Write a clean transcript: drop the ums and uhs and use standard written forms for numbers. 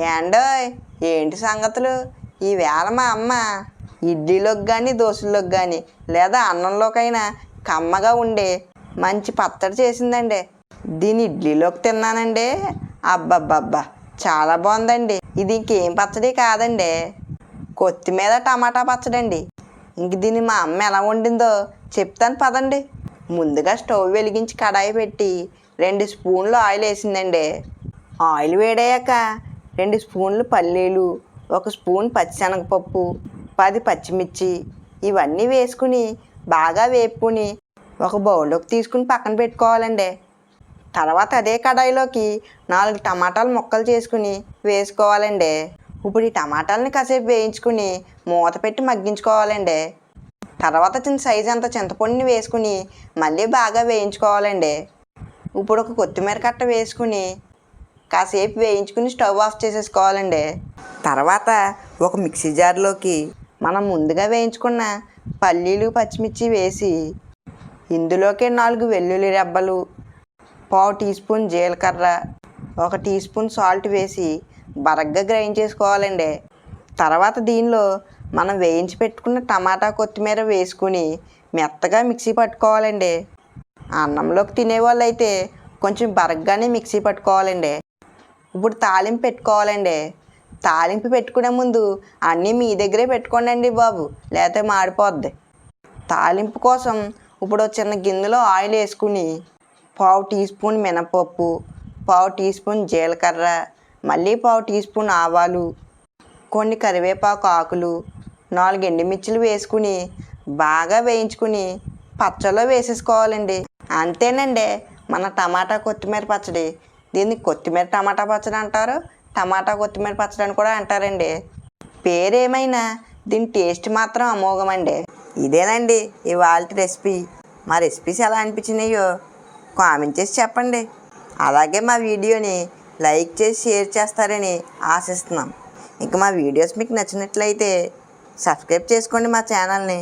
ఏండోయ్, ఏంటి సంగతులు? ఈవేళ మా అమ్మ ఇడ్లీలోకి కానీ దోశల్లోకి కానీ లేదా అన్నంలోకైనా కమ్మగా ఉండే మంచి పచ్చడి చేసిందండి. దీని ఇడ్లీలోకి తిన్నానండి. అబ్బబ్బబ్బా, చాలా బాగుందండి. ఇది ఇంకేం పచ్చడి కాదండి, కొత్తిమీర టమాటా పచ్చడి అండి. ఇంక దీన్ని మా అమ్మ ఎలా వండిందో చెప్తాను పదండి. ముందుగా స్టవ్ వెలిగించి కడాయి పెట్టి 2 స్పూన్లు ఆయిల్ వేసిందండి. ఆయిల్ వేడయ్యాక 2 స్పూన్లు పల్లీలు, 1 స్పూన్ పచ్చిశనగపప్పు, 10 పచ్చిమిర్చి ఇవన్నీ వేసుకుని బాగా వేపుకుని ఒక బౌల్లోకి తీసుకుని పక్కన పెట్టుకోవాలండి. తర్వాత అదే కడాయిలోకి 4 టమాటాలు ముక్కలు చేసుకుని వేసుకోవాలండి. ఇప్పుడు ఈ టమాటాలని కాసేపు వేయించుకుని మూత పెట్టి మగ్గించుకోవాలండి. తర్వాత చిన్న సైజు అంత చింతపండుని వేసుకుని మళ్ళీ బాగా వేయించుకోవాలండి. ఇప్పుడు ఒక కొత్తిమీర కట్ట వేసుకుని కాసేపు వేయించుకుని స్టవ్ ఆఫ్ చేసేసుకోవాలండి. తర్వాత ఒక మిక్సీ జార్లోకి మనం ముందుగా వేయించుకున్న పల్లీలు పచ్చిమిర్చి వేసి ఇందులోకి 4 వెల్లుల్లి రెబ్బలు, 1/4 టీ స్పూన్ జీలకర్ర, 1 టీ స్పూన్ సాల్ట్ వేసి బరగ్గా గ్రైండ్ చేసుకోవాలండి. తర్వాత దీనిలో మనం వేయించి పెట్టుకున్న టమాటా కొత్తిమీర వేసుకుని మెత్తగా మిక్సీ పట్టుకోవాలండి. అన్నంలోకి తినేవాళ్ళు అయితే కొంచెం బరగ్గానే మిక్సీ పట్టుకోవాలండి. ఇప్పుడు తాలింపు పెట్టుకోవాలండి. తాలింపు పెట్టుకునే ముందు అన్నీ మీ దగ్గరే పెట్టుకోండి బాబు, లేకపోతే మాడిపోద్ది. తాలింపు కోసం ఇప్పుడు చిన్న గిన్నెలో ఆయిల్ వేసుకుని 1/4 టీ స్పూన్ మినపప్పు, 1/4 టీ స్పూన్ జీలకర్ర, మళ్ళీ 1/4 టీ స్పూన్ ఆవాలు, కొన్ని కరివేపాకు ఆకులు, 4 ఎండుమిర్చిలు వేసుకుని బాగా వేయించుకుని పచ్చళ్ళలో వేసేసుకోవాలండి. అంతేనండి, మన టమాటా కొత్తిమీర పచ్చడి. దీన్ని కొత్తిమీర టమాటా పచ్చడి అంటారు, టమాటా కొత్తిమీర పచ్చడి అని కూడా అంటారండి. పేరేమైనా దీని టేస్ట్ మాత్రం అమోఘమండి. ఇదేనండి ఇవాళ రెసిపీ. మా రెసిపీస్ ఎలా అనిపించినాయో కామెంట్ చేసి చెప్పండి. అలాగే మా వీడియోని లైక్ చేసి షేర్ చేస్తారని ఆశిస్తున్నాం. ఇంకా మా వీడియోస్ మీకు నచ్చినట్లయితే సబ్స్క్రైబ్ చేసుకోండి మా ఛానల్ని.